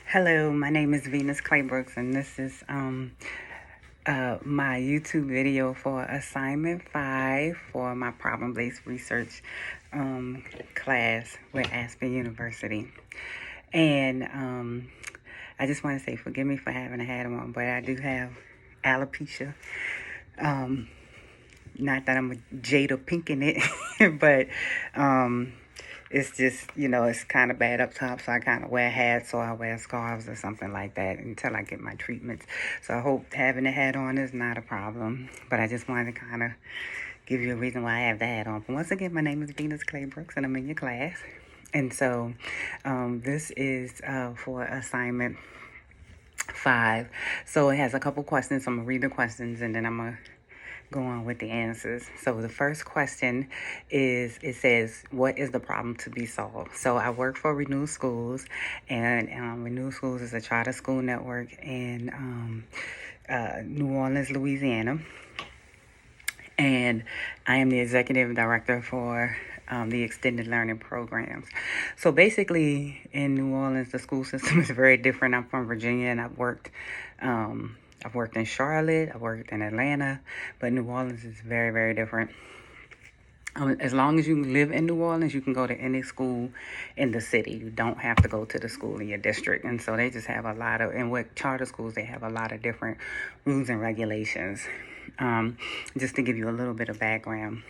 Hello, my name is Venus Claybrooks, and this is my YouTube video for assignment 5 for my problem-based research class with Aspen University. And I just want to say, forgive me for having a hat on, but I do have alopecia. Not that I'm a Jada Pink in it, but it's just, it's kind of bad up top, so I kind of wear hats or I wear scarves or something like that until I get my treatments. So I hope having the hat on is not a problem, but I just wanted to kind of give you a reason why I have the hat on. But once again, my name is Venus Claybrooks, and I'm in your class. And so this is for assignment 5. So it has a couple questions. So I'm going to read the questions, and then I'm going to go on with the answers. So the first question is, it says, what is the problem to be solved? So I work for Renew Schools, and Renew Schools is a charter school network in New Orleans, Louisiana. And I am the executive director for the extended learning programs. So basically in New Orleans, the school system is very different. I'm from Virginia, and I've worked in Charlotte, I've worked in Atlanta, but New Orleans is very, very different. As long as you live in New Orleans, you can go to any school in the city. You don't have to go to the school in your district. And so they just have a lot of, and with charter schools, they have a lot of different rules and regulations. Just to give you a little bit of background.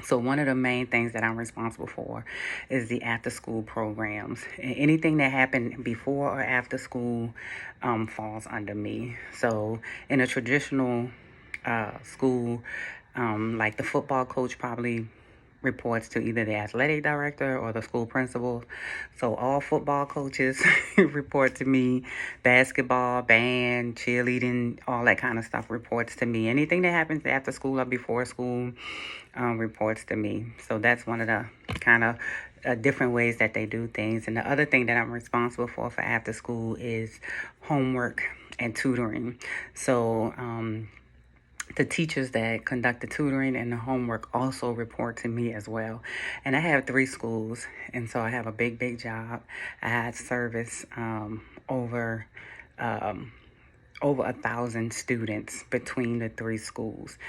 So one of the main things that I'm responsible for is the after-school programs. And anything that happened before or after school falls under me. So in a traditional school, like the football coach probably reports to either the athletic director or the school principal. So all football coaches report to me. Basketball, band, cheerleading, all that kind of stuff reports to me. Anything that happens after school or before school reports to me. So that's one of the kind of different ways that they do things. And the other thing that I'm responsible for after school is homework and tutoring. So the teachers that conduct the tutoring and the homework also report to me as well. And I have 3 schools, and so I have a big job. I had service over 1,000 students between the 3 schools.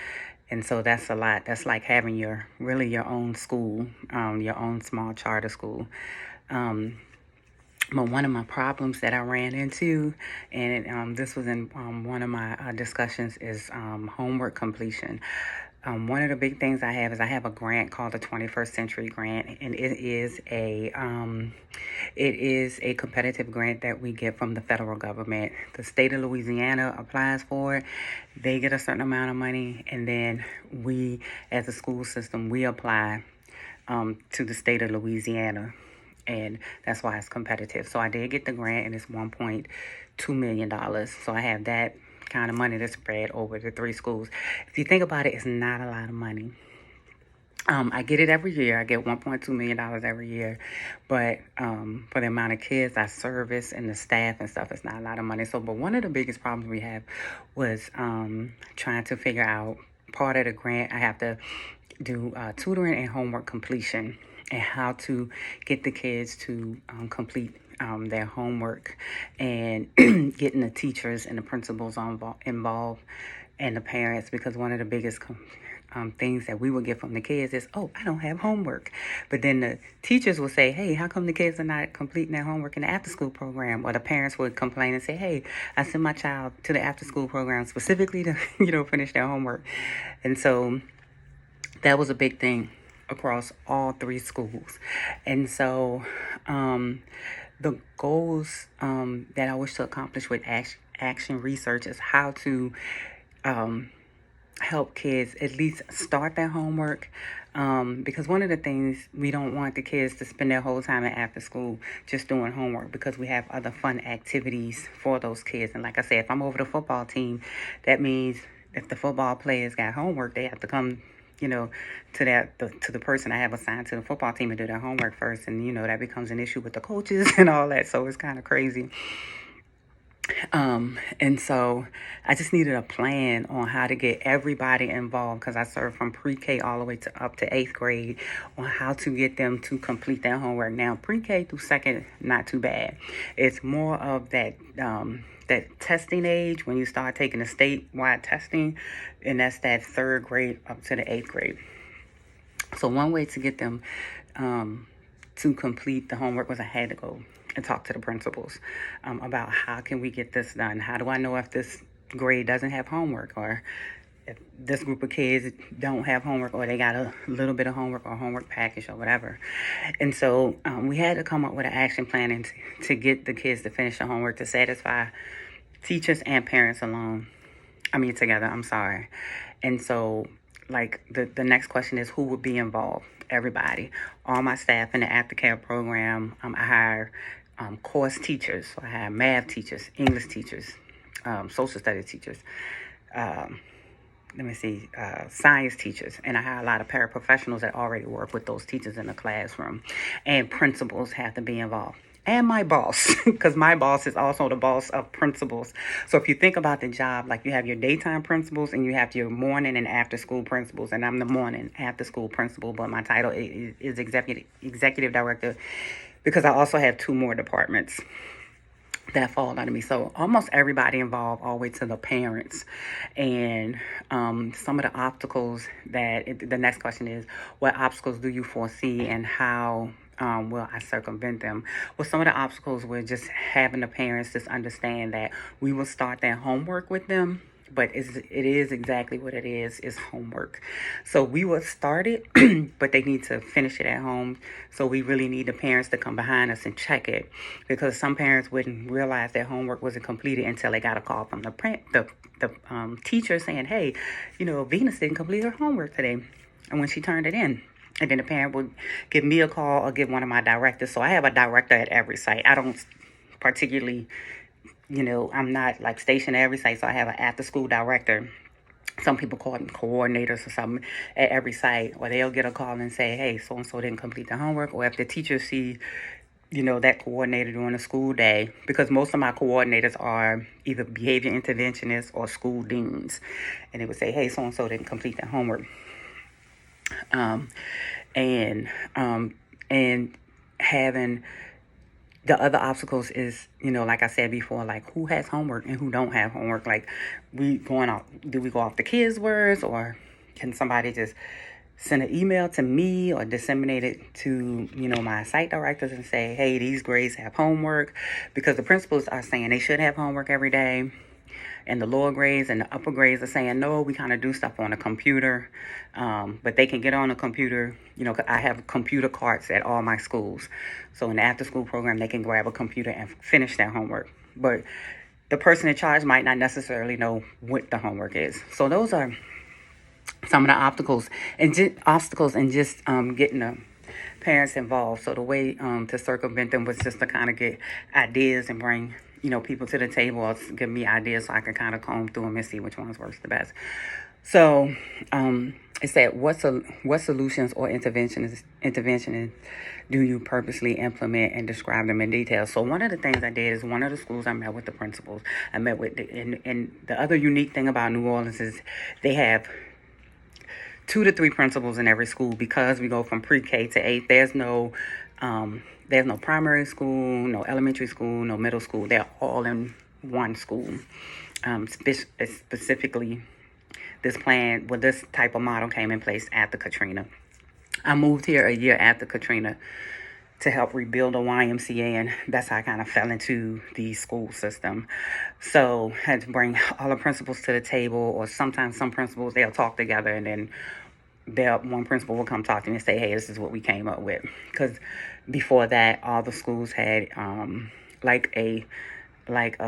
And so that's a lot. That's like having your own school, your own small charter school. But one of my problems that I ran into, and this was in one of my discussions, is homework completion. One of the big things I have is I have a grant called the 21st Century Grant, and it is a competitive grant that we get from the federal government. The state of Louisiana applies for it. They get a certain amount of money, and then we, as a school system, we apply to the state of Louisiana. And that's why it's competitive. So I did get the grant, and it's $1.2 million. So I have that kind of money to spread over the 3 schools. If you think about it, it's not a lot of money. I get it every year. I get $1.2 million every year. But for the amount of kids I service and the staff and stuff, it's not a lot of money. So, but one of the biggest problems we have was trying to figure out part of the grant. I have to do tutoring and homework completion, and how to get the kids to complete their homework, and getting the teachers and the principals involved, and the parents, because one of the biggest things that we would get from the kids is, oh, I don't have homework. But then the teachers will say, hey, how come the kids are not completing their homework in the after-school program? Or the parents would complain and say, hey, I sent my child to the after-school program specifically to, finish their homework. And so that was a big thing across all 3 schools. And so the goals that I wish to accomplish with action research is how to help kids at least start their homework, because one of the things, we don't want the kids to spend their whole time after school just doing homework, because we have other fun activities for those kids. And like I said, if I'm over the football team, that means if the football players got homework, they have to come to the person I have assigned to the football team to do their homework first. And, that becomes an issue with the coaches and all that. So it's kind of crazy. And so I just needed a plan on how to get everybody involved because I served from pre-K all the way to up to eighth grade on how to get them to complete their homework. Now, pre-K through second, not too bad. It's more of that testing age when you start taking the statewide testing, and that's that third grade up to the eighth grade. So one way to get them to complete the homework was I had to go and talk to the principals about how can we get this done. How do I know if this grade doesn't have homework, or if this group of kids don't have homework, or they got a little bit of homework or homework package or whatever. And so we had to come up with an action plan and to get the kids to finish the homework to satisfy teachers and parents together, I'm sorry. And so, like, the next question is who would be involved? Everybody. All my staff in the aftercare program, I hire course teachers. So I have math teachers, English teachers, social studies teachers, science teachers. And I hire a lot of paraprofessionals that already work with those teachers in the classroom. And principals have to be involved. And my boss, because my boss is also the boss of principals. So if you think about the job, like you have your daytime principals and you have your morning and after school principals, and I'm the morning after school principal, but my title is executive director because I also have two more departments that fall under me. So almost everybody involved, all the way to the parents. And some of the obstacles the next question is, what obstacles do you foresee and how will I circumvent them? Well, some of the obstacles were just having the parents just understand that we will start their homework with them, but it is exactly what it is homework. So we will start it, but they need to finish it at home. So we really need the parents to come behind us and check it, because some parents wouldn't realize their homework wasn't completed until they got a call from the teacher saying, hey, Venus didn't complete her homework today, and when she turned it in. And then the parent would give me a call or give one of my directors. So I have a director at every site. I don't particularly, I'm not like stationed at every site. So I have an after school director. Some people call them coordinators or something at every site. Or they'll get a call and say, hey, so-and-so didn't complete the homework. Or if the teacher see, that coordinator during the school day. Because most of my coordinators are either behavior interventionists or school deans. And they would say, hey, so-and-so didn't complete their homework. And having the other obstacles is, like I said before, like who has homework and who don't have homework. Like do we go off the kids' words, or can somebody just send an email to me or disseminate it to, my site directors and say, hey, these grades have homework, because the principals are saying they should have homework every day. And the lower grades and the upper grades are saying, no, we kind of do stuff on a computer. But they can get on a computer. I have computer carts at all my schools. So in the after school program, they can grab a computer and finish their homework. But the person in charge might not necessarily know what the homework is. So those are some of the obstacles and just getting the parents involved. So the way to circumvent them was just to kind of get ideas and bring people to the table, or give me ideas so I can kind of comb through them and see which ones works the best. So it said, what solutions or interventions do you purposely implement, and describe them in detail? So one of the things I did is, one of the schools I met with the principals. I met with and the other unique thing about New Orleans is they have 2 to 3 principals in every school, because we go from pre-K to 8. There's no primary school, no elementary school, no middle school. They're all in one school. Specifically, this type of model came in place after Katrina. I moved here a year after Katrina to help rebuild a YMCA, and that's how I kind of fell into the school system. So I had to bring all the principals to the table, or sometimes some principals, they'll talk together, and then one principal will come talk to me and say, hey, this is what we came up with. Because before that, all the schools had like a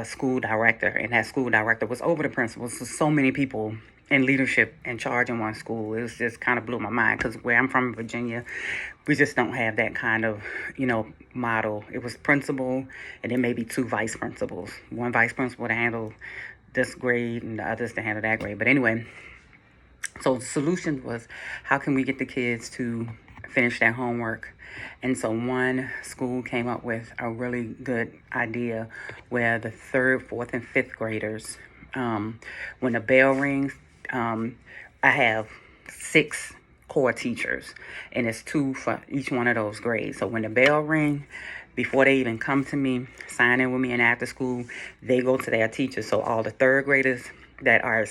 school director, and that school director was over the principals. So many people in leadership in charge in one school. It was just kind of blew my mind, because where I'm from, Virginia, we just don't have that kind of, model. It was principal, and then maybe 2 vice principals. One vice principal to handle this grade and the others to handle that grade. But anyway, so the solution was, how can we get the kids to finish their homework. And so one school came up with a really good idea where the third, fourth, and fifth graders, when the bell rings, I have 6 core teachers, and it's 2 for each one of those grades. So when the bell ring, before they even come to me, sign in with me in after school, they go to their teachers. So all the third graders that are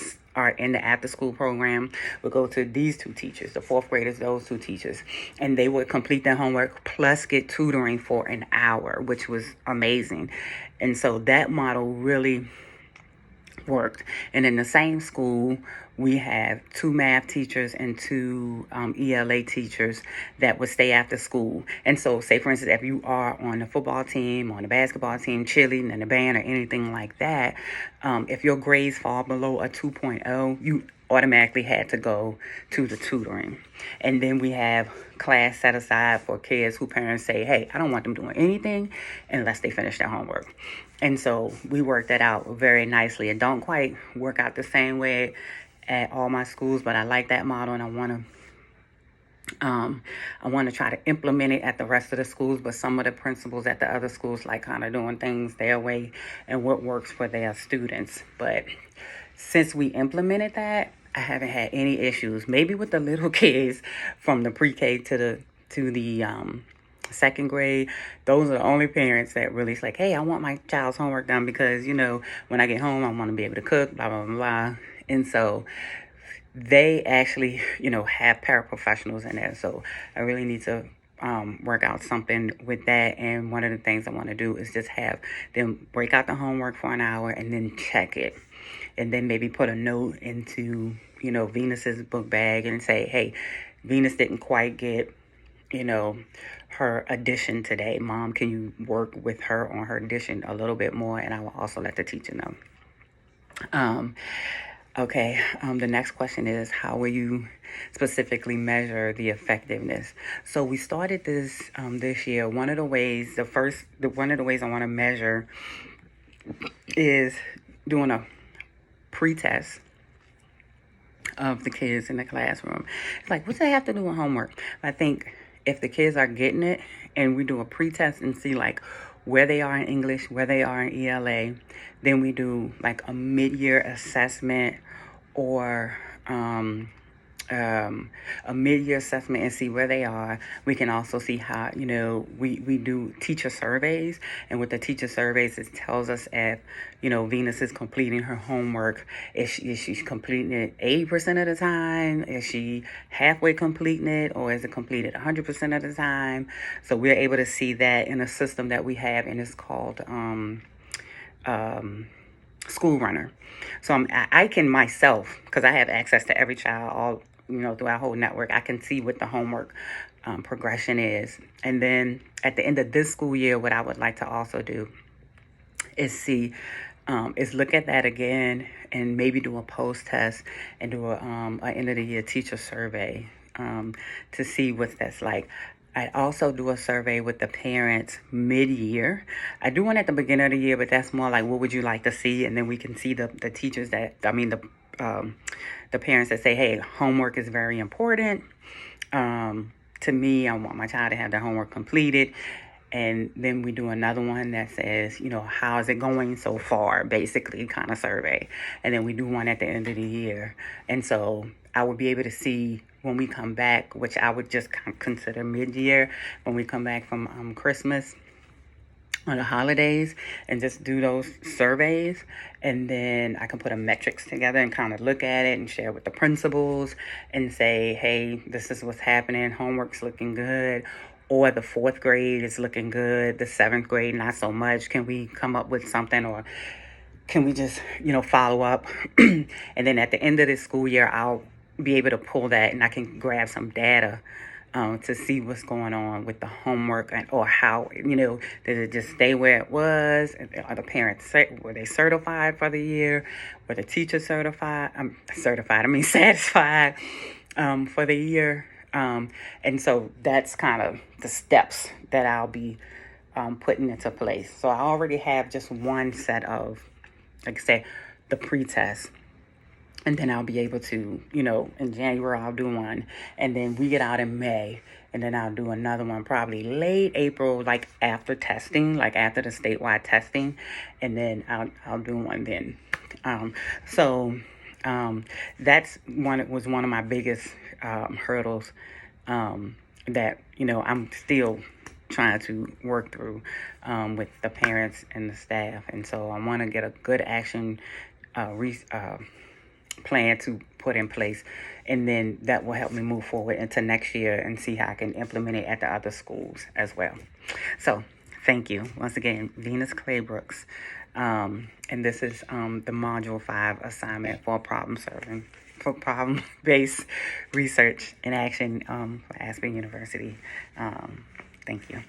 in the after school program would go to these 2 teachers, the fourth graders, those 2 teachers, and they would complete their homework plus get tutoring for an hour, which was amazing. And so that model really worked. And in the same school, we have 2 math teachers and 2 ELA teachers that would stay after school. And so, say for instance, if you are on the football team, on the basketball team, cheerleading, in the band, or anything like that, if your grades fall below a 2.0, you automatically had to go to the tutoring. And then we have class set aside for kids who parents say, hey, I don't want them doing anything unless they finish their homework. And so we worked that out very nicely. It don't quite work out the same way at all my schools, but I like that model, and I want to try to implement it at the rest of the schools. But some of the principals at the other schools like kind of doing things their way and what works for their students. But since we implemented that, I haven't had any issues. Maybe with the little kids from the pre-K to the second grade, those are the only parents that really is like, hey, I want my child's homework done because, when I get home, I want to be able to cook, blah, blah, blah, blah. And so they actually, have paraprofessionals in there. So I really need to work out something with that. And one of the things I want to do is just have them break out the homework for an hour and then check it. And then maybe put a note into, Venus's book bag and say, hey, Venus didn't quite get, her addition today. Mom, can you work with her on her addition a little bit more? And I will also let the teacher know. Okay, the next question is, how will you specifically measure the effectiveness? So we started this this year. One of the ways I want to measure is doing a pre-test of the kids in the classroom. It's like, what do they have to do with homework? I think if the kids are getting it and we do a pre-test and see like where they are in English, where they are in ELA, then we do like a mid-year assessment or a mid-year assessment and see where they are. We can also see how, we do teacher surveys. And with the teacher surveys, it tells us if, Venus is completing her homework. Is she completing it 80% of the time? Is she halfway completing it? Or is it completed 100% of the time? So we're able to see that in a system that we have, and it's called School Runner. So I can myself, because I have access to every child all through our whole network, I can see what the homework progression is. And then at the end of this school year, what I would like to also do is is look at that again and maybe do a post test and do a end of the year teacher survey to see what that's like. I also do a survey with the parents mid-year. I do one at the beginning of the year, but that's more like, what would you like to see? And then we can see the teachers the parents that say, hey, homework is very important. To me, I want my child to have their homework completed. And then we do another one that says, how is it going so far, basically, kind of survey. And then we do one at the end of the year. And so I would be able to see when we come back, which I would just consider mid-year, when we come back from Christmas or the holidays, and just do those surveys. And then I can put a metrics together and kind of look at it and share with the principals and say, hey, this is what's happening. Homework's looking good. Or the 4th grade is looking good. The 7th grade, not so much. Can we come up with something, or can we just, follow up? And then at the end of this school year, I'll be able to pull that and I can grab some data to see what's going on with the homework, or how, did it just stay where it was? Are the parents, were they certified for the year? Were the teachers satisfied for the year? And so that's kind of the steps that I'll be putting into place. So I already have just one set of, like I said, the pre-test. And then I'll be able to, in January, I'll do one. And then we get out in May. and then I'll do another one probably late April, like after testing, like after the statewide testing, and then I'll do one then. Um, so that's one was one of my biggest hurdles that I'm still trying to work through with the parents and the staff, and so I want to get a good action plan to put in place, and then that will help me move forward into next year and see how I can implement it at the other schools as well. So thank you once again, Venus Claybrooks, and this is the Module 5 assignment for problem-based research and action for Aspen University. Thank you.